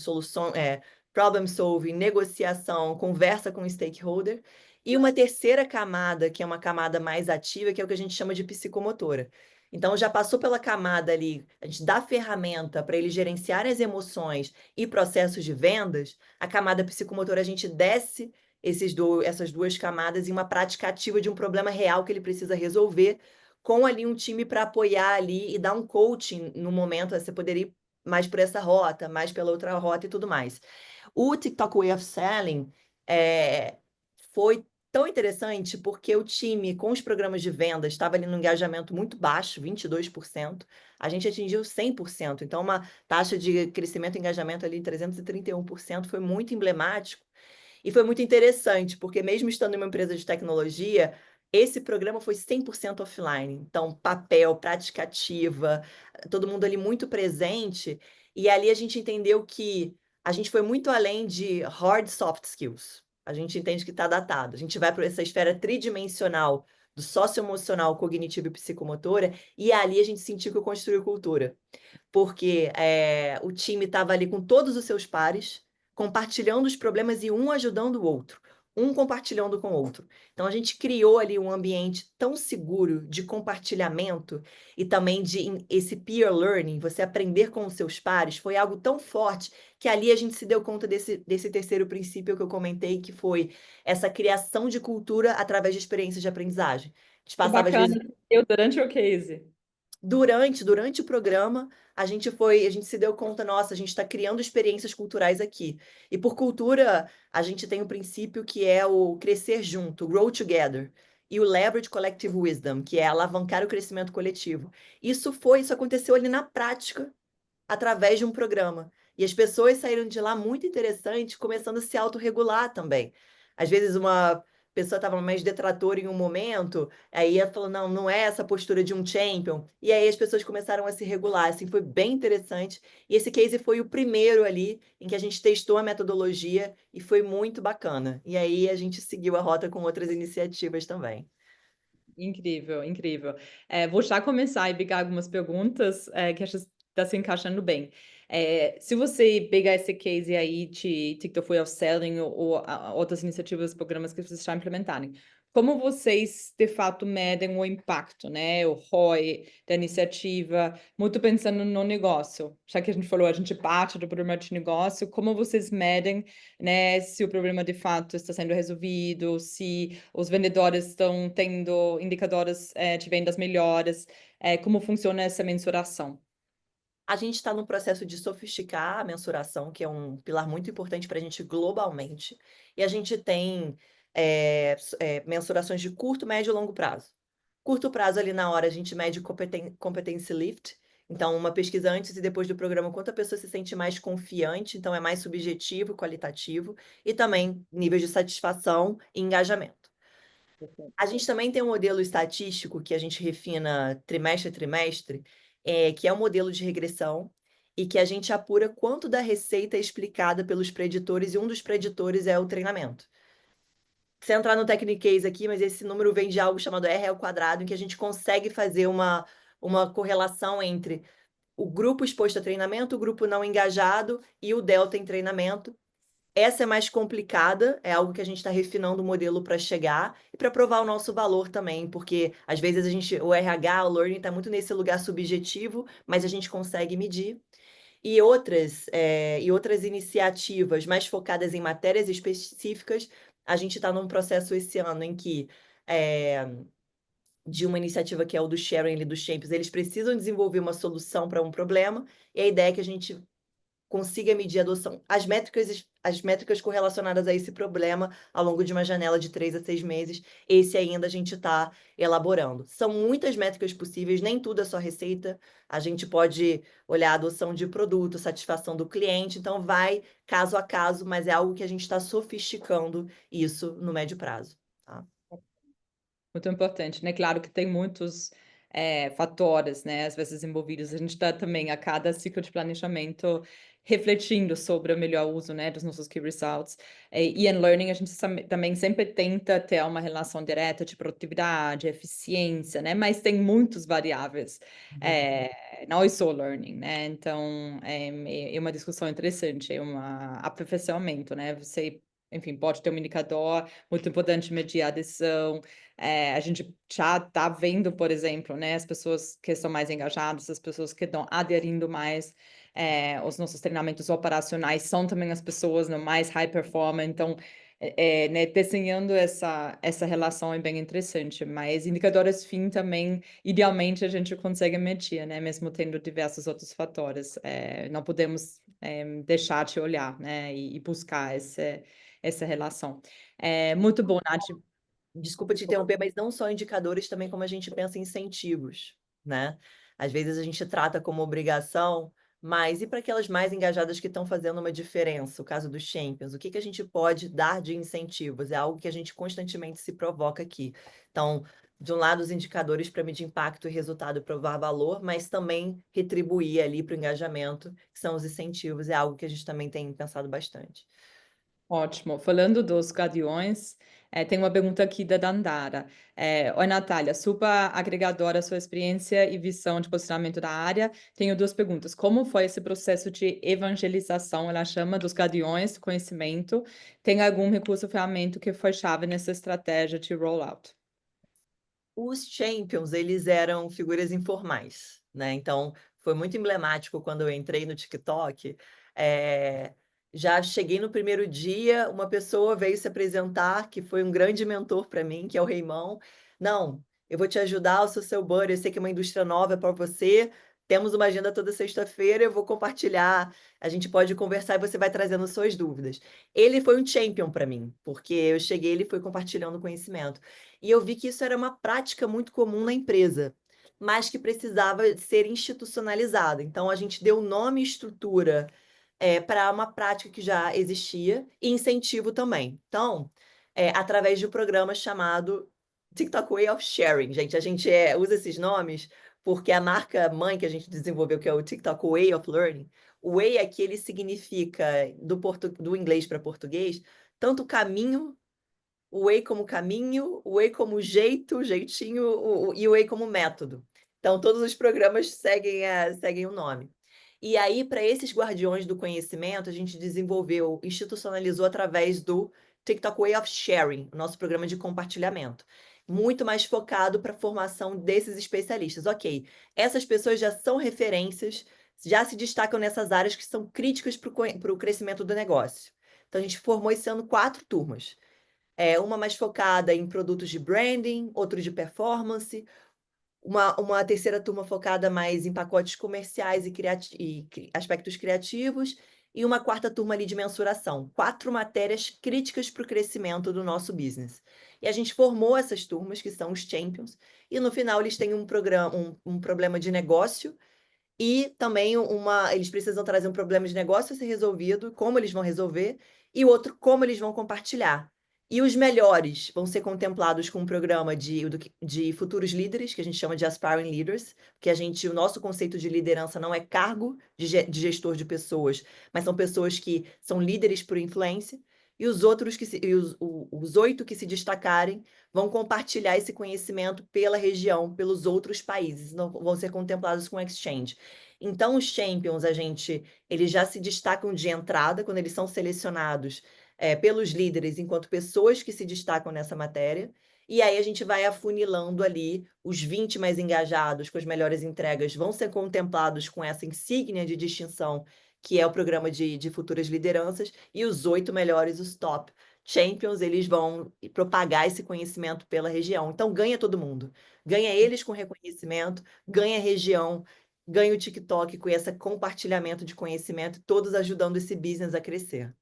problem solving, negociação, conversa com o stakeholder. E uma terceira camada, que é uma camada mais ativa, que é o que a gente chama de psicomotora. Então, já passou pela camada ali, a gente dá ferramenta para ele gerenciar as emoções e processos de vendas, a camada psicomotora a gente desce essas duas camadas em uma prática ativa de um problema real que ele precisa resolver, com ali um time para apoiar ali e dar um coaching no momento, você poderia ir mais por essa rota, mais pela outra rota e tudo mais. O TikTok Way of Selling foi tão interessante porque o time, com os programas de venda, estava ali no engajamento muito baixo, 22%. A gente atingiu 100%. Então, uma taxa de crescimento e engajamento ali de 331%, foi muito emblemático. E foi muito interessante, porque mesmo estando em uma empresa de tecnologia, esse programa foi 100% offline. Então, papel, prática ativa, todo mundo ali muito presente. E ali a gente entendeu que a gente foi muito além de hard soft skills. A gente entende que está datado. A gente vai para essa esfera tridimensional do socioemocional, cognitivo e psicomotora, e ali a gente sentiu que eu construí cultura. Porque o time estava ali com todos os seus pares, compartilhando os problemas e um ajudando o outro, um compartilhando com o outro. Então, a gente criou ali um ambiente tão seguro de compartilhamento e também de esse peer learning, você aprender com os seus pares, foi algo tão forte que ali a gente se deu conta desse terceiro princípio que eu comentei, que foi essa criação de cultura através de experiências de aprendizagem. A gente Que passava, às vezes, bacana. Eu, durante o case. durante o programa, a gente se deu conta, nossa, a gente está criando experiências culturais aqui. E por cultura, a gente tem um princípio que é o crescer junto, grow together, e o leverage collective wisdom, que é alavancar o crescimento coletivo. Isso aconteceu ali na prática, através de um programa. E as pessoas saíram de lá muito interessante, começando a se autorregular também. Às vezes uma pessoa estava mais detratora em um momento, aí ela falou, não, não é essa postura de um champion. E aí as pessoas começaram a se regular, assim, foi bem interessante. E esse case foi o primeiro ali em que a gente testou a metodologia e foi muito bacana. E aí a gente seguiu a rota com outras iniciativas também. Incrível, incrível. Vou já começar e pegar algumas perguntas que acho que está se encaixando bem. Se você pegar esse case aí de TikTok Way of Selling ou outras iniciativas, programas que vocês estão implementando, como vocês, de fato, medem o impacto, né? O ROI da iniciativa, muito pensando no negócio. Já que a gente falou, a gente parte do problema de negócio, como vocês medem, né, se o problema de fato está sendo resolvido, se os vendedores estão tendo indicadores de vendas melhores, como funciona essa mensuração? A gente está no processo de sofisticar a mensuração, que é um pilar muito importante para a gente globalmente, e a gente tem mensurações de curto, médio e longo prazo. Curto prazo, ali na hora, a gente mede competence lift, então uma pesquisa antes e depois do programa, quanto a pessoa se sente mais confiante, então é mais subjetivo e qualitativo, e também níveis de satisfação e engajamento. A gente também tem um modelo estatístico que a gente refina trimestre a trimestre, que é um modelo de regressão e que a gente apura quanto da receita é explicada pelos preditores, e um dos preditores é o treinamento. Você entrar no Technicase aqui, mas esse número vem de algo chamado R ao quadrado, em que a gente consegue fazer uma correlação entre o grupo exposto a treinamento, o grupo não engajado e o delta em treinamento. Essa é mais complicada, é algo que a gente está refinando o modelo para chegar e para provar o nosso valor também, porque às vezes o RH, o learning está muito nesse lugar subjetivo, mas a gente consegue medir. E outras iniciativas mais focadas em matérias específicas, a gente está num processo esse ano em que de uma iniciativa que é o do sharing e do Champions, eles precisam desenvolver uma solução para um problema, e a ideia é que a gente consiga medir a adoção, as métricas correlacionadas a esse problema ao longo de uma janela de 3 a 6 meses. Esse ainda a gente está elaborando. São muitas métricas possíveis, nem tudo é só receita. A gente pode olhar a adoção de produto, satisfação do cliente, então vai caso a caso, mas é algo que a gente está sofisticando isso no médio prazo. Tá? Muito importante, né? Claro que tem muitos fatores, né? Às vezes envolvidos. A gente está também a cada ciclo de planejamento refletindo sobre o melhor uso, né, dos nossos Key Results. E em Learning a gente também sempre tenta ter uma relação direta de produtividade, eficiência, né, mas tem muitas variáveis, não é só Learning, né, então é uma discussão interessante, é um aperfeiçoamento, né, você, enfim, pode ter um indicador muito importante medir a decisão. A gente já está vendo, por exemplo, né, as pessoas que estão mais engajadas, as pessoas que estão aderindo mais, os nossos treinamentos operacionais são também as pessoas no mais high performer, então, né, desenhando essa relação é bem interessante, mas indicadores fim também, idealmente, a gente consegue medir, né, mesmo tendo diversos outros fatores, não podemos deixar de olhar, né, e buscar essa relação. Muito bom, Nath. Desculpa te interromper, mas não só indicadores, também como a gente pensa em incentivos, né? Às vezes a gente trata como obrigação, mas e para aquelas mais engajadas que estão fazendo uma diferença? O caso dos Champions, o que que a gente pode dar de incentivos? É algo que a gente constantemente se provoca aqui. Então, de um lado, os indicadores para medir impacto e resultado, provar valor, mas também retribuir ali para o engajamento, que são os incentivos, é algo que a gente também tem pensado bastante. Ótimo. Falando dos guardiões, tem uma pergunta aqui da Dandara. Oi, Natália, super agregadora a sua experiência e visão de posicionamento da área. Tenho duas perguntas. Como foi esse processo de evangelização, ela chama, dos guardiões do conhecimento? Tem algum recurso ou ferramenta que foi chave nessa estratégia de rollout? Os Champions, eles eram figuras informais, né? Então, foi muito emblemático quando eu entrei no TikTok. Já cheguei no primeiro dia, uma pessoa veio se apresentar, que foi um grande mentor para mim, que é o Reimão. Não, eu vou te ajudar, eu sou seu buddy, eu sei que é uma indústria nova é para você. Temos uma agenda toda sexta-feira, eu vou compartilhar, a gente pode conversar e você vai trazendo suas dúvidas. Ele foi um champion para mim, porque eu cheguei, ele foi compartilhando conhecimento. E eu vi que isso era uma prática muito comum na empresa, mas que precisava ser institucionalizada. Então, a gente deu nome e estrutura para uma prática que já existia e incentivo também. Então, através de um programa chamado TikTok Way of Sharing. Gente, a gente usa esses nomes porque a marca mãe que a gente desenvolveu, que é o TikTok Way of Learning, o Way aqui ele significa, do inglês para português, tanto caminho, o Way como caminho, o Way como jeito, jeitinho, e o Way como método. Então, todos os programas seguem o nome. E aí, para esses guardiões do conhecimento, a gente desenvolveu, institucionalizou através do TikTok Way of Sharing, o nosso programa de compartilhamento. Muito mais focado para a formação desses especialistas. Ok, essas pessoas já são referências, já se destacam nessas áreas que são críticas para o crescimento do negócio. Então, a gente formou esse ano 4 turmas. Uma mais focada em produtos de branding, outro de performance, uma terceira turma focada mais em pacotes comerciais e aspectos criativos, e uma quarta turma ali de mensuração. 4 matérias críticas para o crescimento do nosso business. E a gente formou essas turmas, que são os Champions, e no final eles têm um problema de negócio e também eles precisam trazer um problema de negócio a ser resolvido, como eles vão resolver, e outro, como eles vão compartilhar. E os melhores vão ser contemplados com um programa de futuros líderes, que a gente chama de Aspiring Leaders, que o nosso conceito de liderança não é cargo de gestor de pessoas, mas são pessoas que são líderes por influência, e os outros os 8 que se destacarem vão compartilhar esse conhecimento pela região, pelos outros países, não vão ser contemplados com exchange. Então, os champions, eles já se destacam de entrada, quando eles são selecionados pelos líderes, enquanto pessoas que se destacam nessa matéria, e aí a gente vai afunilando ali, os 20 mais engajados, com as melhores entregas, vão ser contemplados com essa insígnia de distinção, que é o programa de futuras lideranças, e os 8 melhores, os top champions, eles vão propagar esse conhecimento pela região. Então, ganha todo mundo. Ganha eles com reconhecimento, ganha a região, ganha o TikTok com esse compartilhamento de conhecimento, todos ajudando esse business a crescer.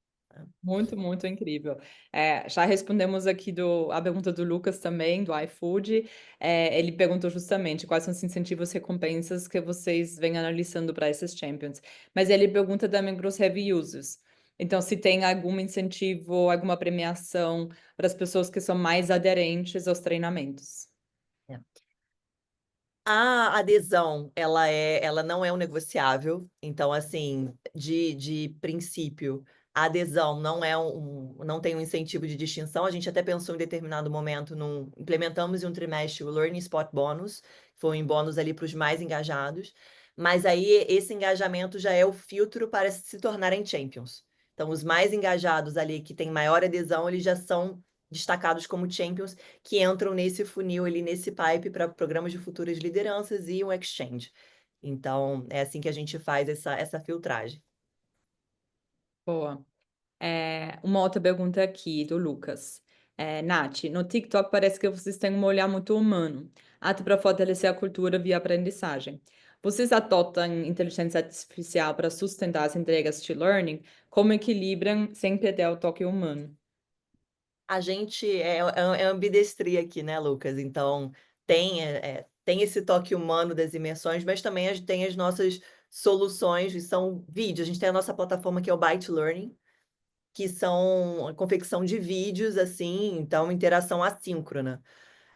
Muito, muito incrível. Já respondemos aqui a pergunta do Lucas também, do iFood. Ele perguntou justamente quais são os incentivos e recompensas que vocês vêm analisando para esses champions. Mas ele pergunta também para os heavy users. Então, se tem algum incentivo, alguma premiação para as pessoas que são mais aderentes aos treinamentos. A adesão, ela não é um negociável. Então, assim, de princípio, a adesão não tem um incentivo de distinção. A gente até pensou em determinado momento, implementamos em um trimestre o Learning Spot Bonus, foi um bônus ali para os mais engajados, mas aí esse engajamento já é o filtro para se tornarem champions. Então, os mais engajados ali, que têm maior adesão, eles já são destacados como champions, que entram nesse funil ali, nesse pipe para programas de futuras lideranças e um exchange. Então, é assim que a gente faz essa filtragem. Boa. Uma outra pergunta aqui do Lucas. Nath, no TikTok parece que vocês têm um olhar muito humano, até para fortalecer a cultura via aprendizagem. Vocês adotam inteligência artificial para sustentar as entregas de learning? Como equilibram sem perder o toque humano? A gente é ambidestria aqui, né, Lucas? Então, tem esse toque humano das imersões, mas também tem as nossas soluções, que são vídeos. A gente tem a nossa plataforma que é o Byte Learning, que são a confecção de vídeos, assim, então interação assíncrona.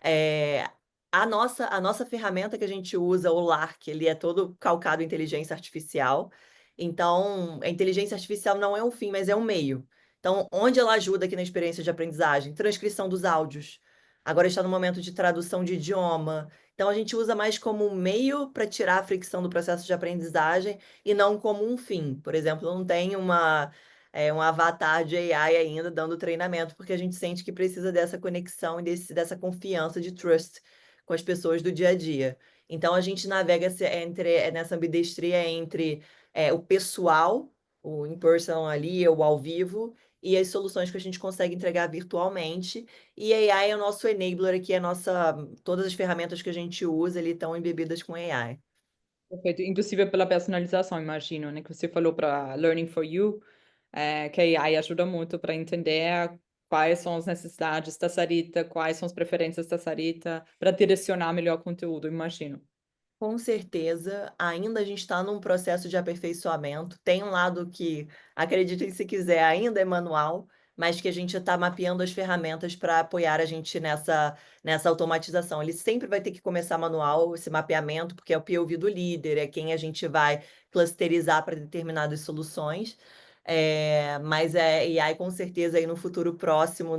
É, a nossa ferramenta que a gente usa, o Lark, ele é todo calcado em inteligência artificial. Então, a inteligência artificial não é um fim, mas é um meio. Então, onde ela ajuda aqui na experiência de aprendizagem? Transcrição dos áudios. Agora está no momento de tradução de idioma. Então, a gente usa mais como um meio para tirar a fricção do processo de aprendizagem e não como um fim. Por exemplo, não tem um avatar de AI ainda dando treinamento, porque a gente sente que precisa dessa conexão e dessa confiança de trust com as pessoas do dia a dia. Então, a gente navega nessa ambidestria entre o pessoal, o in-person ali, o ao vivo, e as soluções que a gente consegue entregar virtualmente. E a AI é o nosso enabler aqui, todas as ferramentas que a gente usa ali estão embebidas com AI. Perfeito. Inclusive pela personalização, imagino, né? Que você falou para Learning for You, que a AI ajuda muito para entender quais são as necessidades da Sarita, quais são as preferências da Sarita, para direcionar melhor o conteúdo, imagino. Com certeza, ainda a gente está num processo de aperfeiçoamento. Tem um lado que, acreditem se quiser, ainda é manual, mas que a gente está mapeando as ferramentas para apoiar a gente nessa automatização. Ele sempre vai ter que começar manual, esse mapeamento, porque é o POV do líder, é quem a gente vai clusterizar para determinadas soluções. Mas e aí, com certeza, aí no futuro próximo,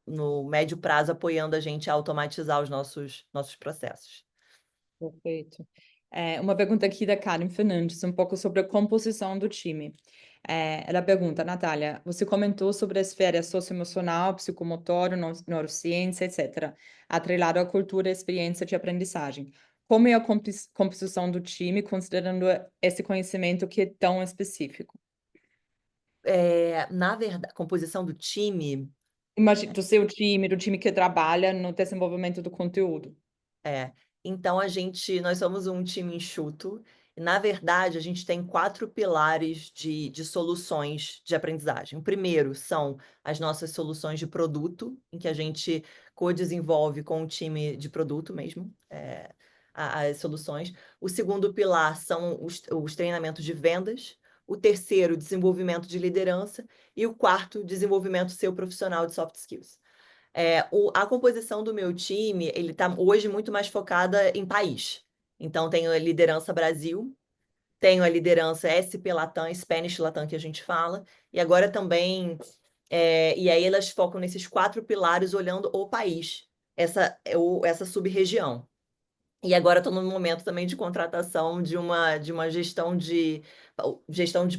no médio prazo, apoiando a gente a automatizar os nossos processos. Perfeito. Uma pergunta aqui da Karen Fernandes, um pouco sobre a composição do time. Ela pergunta, Natália, você comentou sobre a esfera socioemocional, psicomotor, neurociência, etc., atrelado à cultura e experiência de aprendizagem. Como é a composição do time, considerando esse conhecimento que é tão específico? Na verdade, composição do time, Imagina, do seu time, do time que trabalha no desenvolvimento do conteúdo. então nós somos um time enxuto, e na verdade a gente tem 4 pilares de soluções de aprendizagem. O primeiro são as nossas soluções de produto, em que a gente co-desenvolve com o time de produto mesmo, as soluções. O segundo pilar são os treinamentos de vendas. O terceiro, desenvolvimento de liderança. E o quarto, desenvolvimento seu profissional de soft skills. A composição do meu time, ele está hoje muito mais focada em país. Então, tenho a liderança Brasil, tenho a liderança SP Latam, Spanish Latam, que a gente fala, e agora também, e aí elas focam nesses 4 pilares, olhando o país, essa sub-região. E agora estou no momento também de contratação de uma gestão de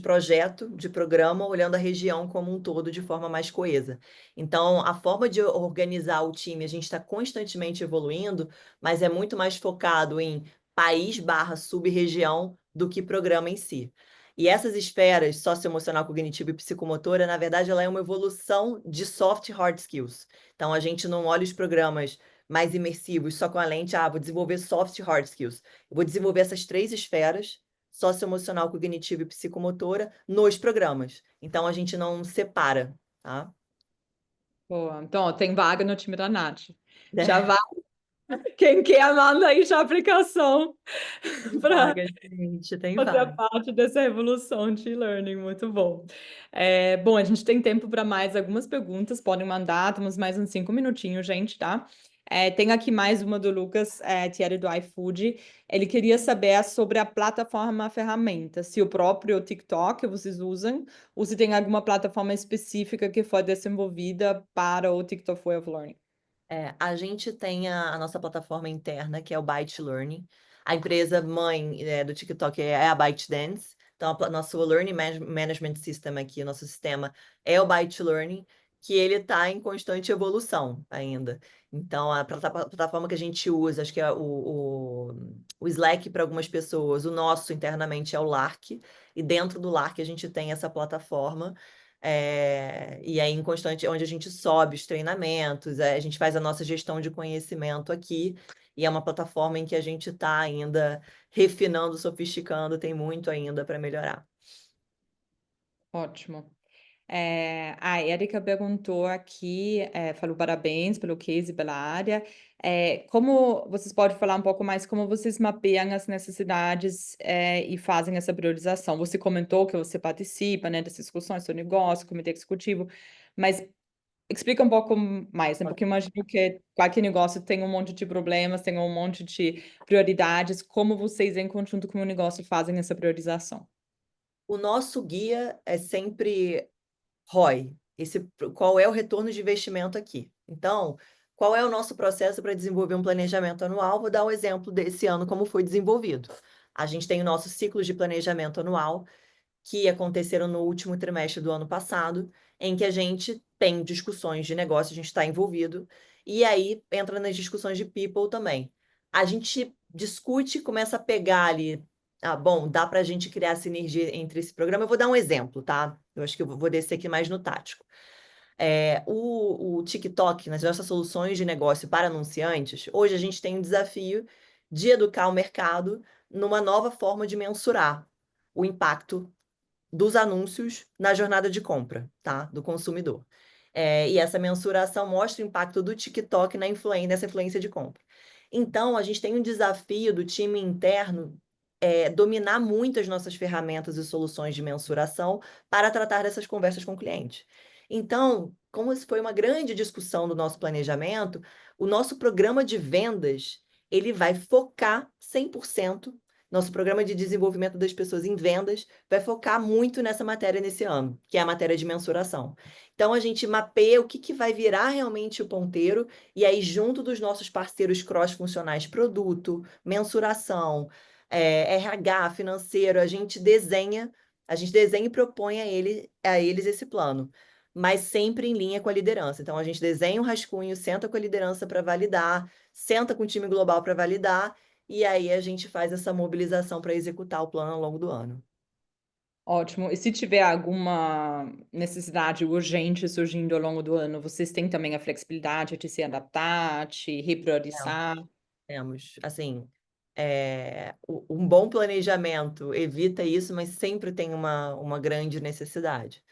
projeto, de programa, olhando a região como um todo de forma mais coesa. Então, a forma de organizar o time, a gente está constantemente evoluindo, mas é muito mais focado em país/sub-região do que programa em si. E essas esferas, socioemocional, cognitiva e psicomotora, na verdade, ela é uma evolução de soft e hard skills. Então, a gente não olha os programas mais imersivos, só com a lente, vou desenvolver soft e hard skills. Eu vou desenvolver essas 3 esferas, socioemocional, cognitiva e psicomotora, nos programas. Então, a gente não separa, tá? Boa. Então, ó, tem vaga no time da Nath. Já vai. Quem quer, manda aí já a aplicação para Vaga, gente, tem fazer vaga. parte dessa revolução de e-learning. Muito bom. Bom, a gente tem tempo para mais algumas perguntas. Podem mandar, temos mais uns 5 minutinhos, gente, tá? Tem aqui mais uma do Lucas Thierry do iFood. Ele queria saber sobre a plataforma ferramenta, se o próprio TikTok vocês usam, ou se tem alguma plataforma específica que foi desenvolvida para o TikTok Way of Learning. A gente tem a nossa plataforma interna, que é o Byte Learning. A empresa mãe do TikTok é a ByteDance. Então, nosso Learning Management System aqui, o nosso sistema é o Byte Learning, que ele está em constante evolução ainda. Então, a plataforma que a gente usa, acho que é o Slack para algumas pessoas, o nosso internamente é o Lark, e dentro do Lark a gente tem essa plataforma. E aí, em constante, onde a gente sobe os treinamentos, a gente faz a nossa gestão de conhecimento aqui, e é uma plataforma em que a gente está ainda refinando, sofisticando, tem muito ainda para melhorar. Ótimo. A Érica perguntou aqui, falou parabéns pelo case, pela área. Como vocês podem falar um pouco mais como vocês mapeiam as necessidades e fazem essa priorização? Você comentou que você participa, né, das discussões do negócio, comitê executivo, mas explica um pouco mais, né? Porque eu imagino que qualquer negócio tem um monte de problemas, tem um monte de prioridades. Como vocês, em conjunto com o negócio, fazem essa priorização? O nosso guia é sempre ROI, qual é o retorno de investimento aqui? Então, qual é o nosso processo para desenvolver um planejamento anual? Vou dar um exemplo desse ano, como foi desenvolvido. A gente tem o nosso ciclo de planejamento anual, que aconteceram no último trimestre do ano passado, em que a gente tem discussões de negócio, a gente está envolvido, e aí entra nas discussões de people também. A gente discute, começa a pegar ali, bom, dá para a gente criar sinergia entre esse programa. Eu vou dar um exemplo, tá? Eu acho que eu vou descer aqui mais no tático. O TikTok, nas nossas soluções de negócio para anunciantes, hoje a gente tem um desafio de educar o mercado numa nova forma de mensurar o impacto dos anúncios na jornada de compra, tá? Do consumidor. E essa mensuração mostra o impacto do TikTok nessa influência de compra. Então, a gente tem um desafio do time interno dominar muito as nossas ferramentas e soluções de mensuração para tratar dessas conversas com o cliente. Então, como isso foi uma grande discussão do nosso planejamento, o nosso programa de vendas, ele vai focar 100%. Nosso programa de desenvolvimento das pessoas em vendas vai focar muito nessa matéria nesse ano, que é a matéria de mensuração. Então, a gente mapeia o que vai virar realmente o ponteiro, e aí, junto dos nossos parceiros cross-funcionais, produto, mensuração, RH, financeiro, a gente desenha e propõe a eles esse plano, mas sempre em linha com a liderança. Então, a gente desenha um rascunho, senta com a liderança para validar, senta com o time global para validar, e aí a gente faz essa mobilização para executar o plano ao longo do ano. Ótimo. E se tiver alguma necessidade urgente surgindo ao longo do ano, vocês têm também a flexibilidade de se adaptar, de repriorizar? Temos, assim, um bom planejamento evita isso, mas sempre tem uma grande necessidade.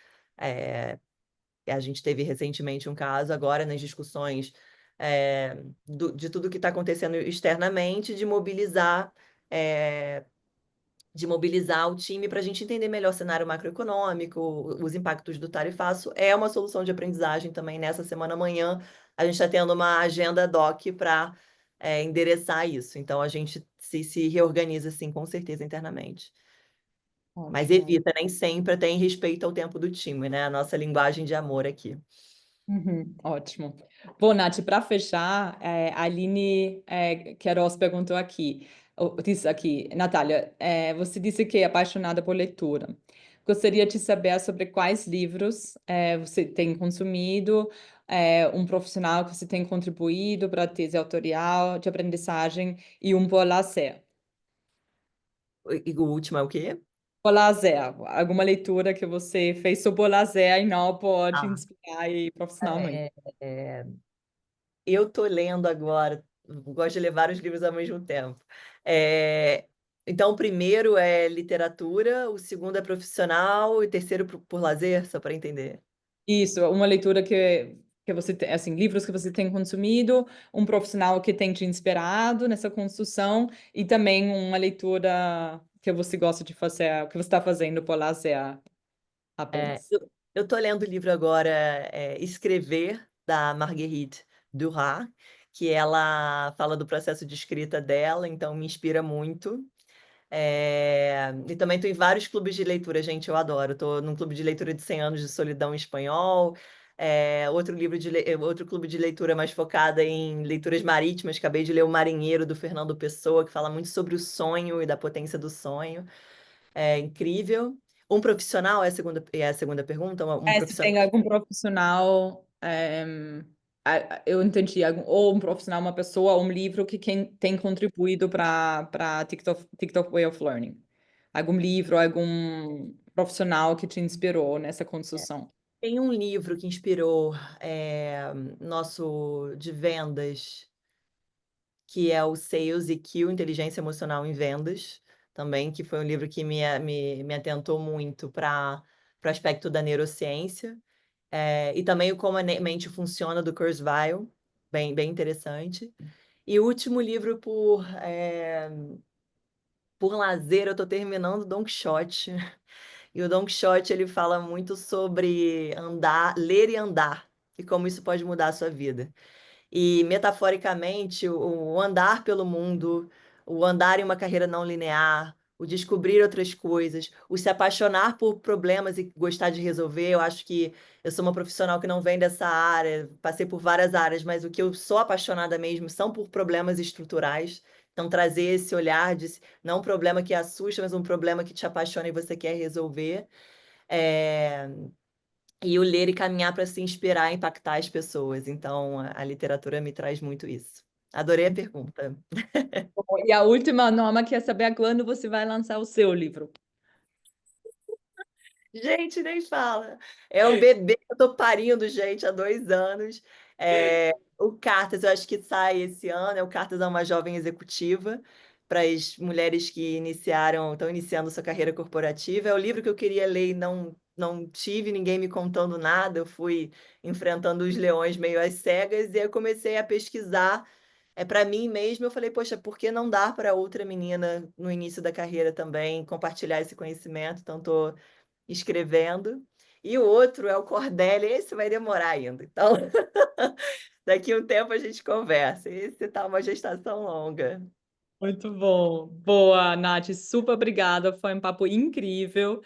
A gente teve recentemente um caso, agora nas discussões de tudo que está acontecendo externamente, de mobilizar o time para a gente entender melhor o cenário macroeconômico, os impactos do tarifaço. É uma solução de aprendizagem também. Nessa semana, amanhã, a gente está tendo uma agenda doc para endereçar isso. Então, a gente se reorganiza, assim, com certeza, internamente. Mas Ótimo. evita, nem sempre tem respeito ao tempo do time, né? A nossa linguagem de amor aqui. Ótimo. Bom, Nath, para fechar, a Aline Queiroz perguntou aqui, disse aqui, Natália, você disse que é apaixonada por leitura. Gostaria de saber sobre quais livros você tem consumido, um profissional que você tem contribuído para a tese autorial de aprendizagem e um por lazer. E o último é o quê? Por lazer, alguma leitura que você fez sobre o lazer e não pode inspirar aí profissionalmente. É, é, eu estou lendo agora, gosto de ler vários livros ao mesmo tempo. Então, o primeiro é literatura, o segundo é profissional e o terceiro por lazer, só para entender. Isso, uma leitura que você tem, assim, livros que você tem consumido, um profissional que tem te inspirado nessa construção e também uma leitura que você gosta de fazer, que você está fazendo por lazer apenas. Eu estou lendo o livro agora, Escrever, da Marguerite Duras, que ela fala do processo de escrita dela, então me inspira muito. E também estou em vários clubes de leitura, gente, eu adoro. Estou num clube de leitura de 100 anos de solidão em espanhol, outro clube de leitura mais focada em leituras marítimas. Acabei de ler O Marinheiro, do Fernando Pessoa, que fala muito sobre o sonho e da potência do sonho. É incrível. Um profissional, é a segunda pergunta? Um Se profissional. tem algum profissional, eu entendi, ou um profissional, uma pessoa, um livro que tem contribuído para TikTok Way of Learning. Algum livro, algum profissional que te inspirou nessa construção. Tem um livro que inspirou nosso de vendas, que é o Sales EQ, Inteligência Emocional em Vendas, também, que foi um livro que me atentou muito para o aspecto da neurociência, e também o Como a Mente Funciona, do Kurzweil, bem interessante. E o último livro por lazer, eu estou terminando Don Quixote. E o Don Quixote, ele fala muito sobre andar, ler e andar, e como isso pode mudar a sua vida. E, metaforicamente, o andar pelo mundo, o andar em uma carreira não linear, o descobrir outras coisas, o se apaixonar por problemas e gostar de resolver. Eu acho que eu sou uma profissional que não vem dessa área, passei por várias áreas, mas o que eu sou apaixonada mesmo são por problemas estruturais. Então, trazer esse olhar de não um problema que assusta, mas um problema que te apaixona e você quer resolver. É, E o ler e caminhar para se inspirar e impactar as pessoas. Então, a literatura me traz muito isso. Adorei a pergunta. E a última, Norma, quer saber quando você vai lançar o seu livro. Gente, nem fala. É um bebê que eu tô parindo, gente, há 2 anos. O Cartas, eu acho que sai esse ano, é o Cartas a uma Jovem Executiva, para as mulheres que estão iniciando sua carreira corporativa. É o livro que eu queria ler e não tive ninguém me contando nada. Eu fui enfrentando os leões meio às cegas, e aí eu comecei a pesquisar. Para mim mesmo, eu falei, poxa, por que não dar para outra menina no início da carreira também compartilhar esse conhecimento? Então, estou escrevendo. E o outro é o Cordélia, esse vai demorar ainda. Então, daqui a um tempo a gente conversa. Esse tá uma gestação longa. Muito bom. Boa, Nath, super obrigada. Foi um papo incrível,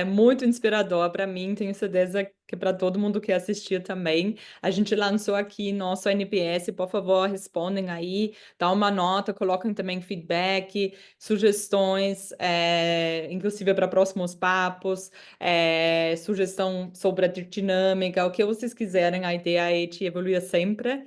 muito inspirador para mim. Tenho certeza que para todo mundo que assistiu também. A gente lançou aqui nosso NPS, por favor, respondem aí, dá uma nota, coloquem também feedback, sugestões, inclusive para próximos papos, sugestão sobre a dinâmica, o que vocês quiserem. A ideia é de evoluir sempre.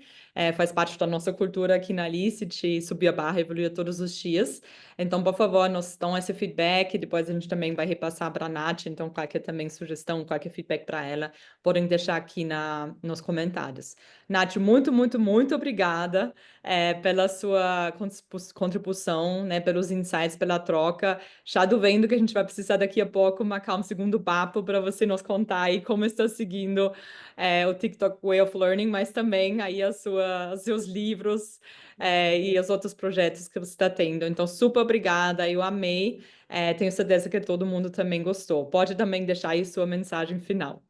Faz parte da nossa cultura aqui na Alice, de subir a barra e evoluir todos os dias. Então, por favor, nos dão esse feedback, depois a gente também vai repassar para a Nath, então qualquer também sugestão, qualquer feedback para ela, podem deixar aqui nos comentários. Nath, muito, muito, muito obrigada pela sua contribuição, né, pelos insights, pela troca. Já tô vendo que a gente vai precisar daqui a pouco marcar um segundo papo para você nos contar aí como está seguindo o TikTok Way of Learning, mas também aí os seus livros e os outros projetos que você está tendo. Então, super obrigada, eu amei. Tenho certeza que todo mundo também gostou. Pode também deixar aí sua mensagem final.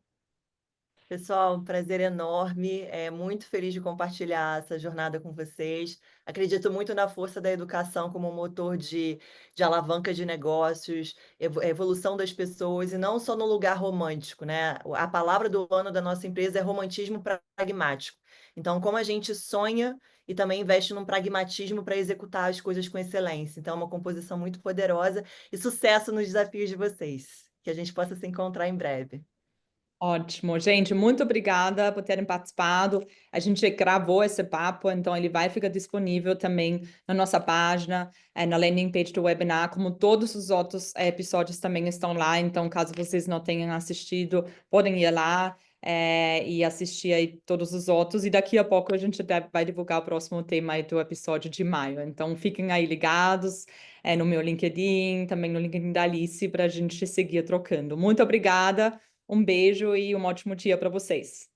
Pessoal, um prazer enorme. Muito feliz de compartilhar essa jornada com vocês. Acredito muito na força da educação como motor de alavanca de negócios, evolução das pessoas, e não só no lugar romântico, né? A palavra do ano da nossa empresa é romantismo pragmático. Então, como a gente sonha e também investe num pragmatismo para executar as coisas com excelência. Então, é uma composição muito poderosa, e sucesso nos desafios de vocês. Que a gente possa se encontrar em breve. Ótimo, gente, muito obrigada por terem participado. A gente gravou esse papo, então ele vai ficar disponível também na nossa página, na landing page do webinar, como todos os outros episódios também estão lá. Então, caso vocês não tenham assistido, podem ir lá e assistir aí todos os outros. E daqui a pouco a gente vai divulgar o próximo tema aí do episódio de maio. Então, fiquem aí ligados no meu LinkedIn, também no LinkedIn da Alice, para a gente seguir trocando. Muito obrigada. Um beijo e um ótimo dia para vocês.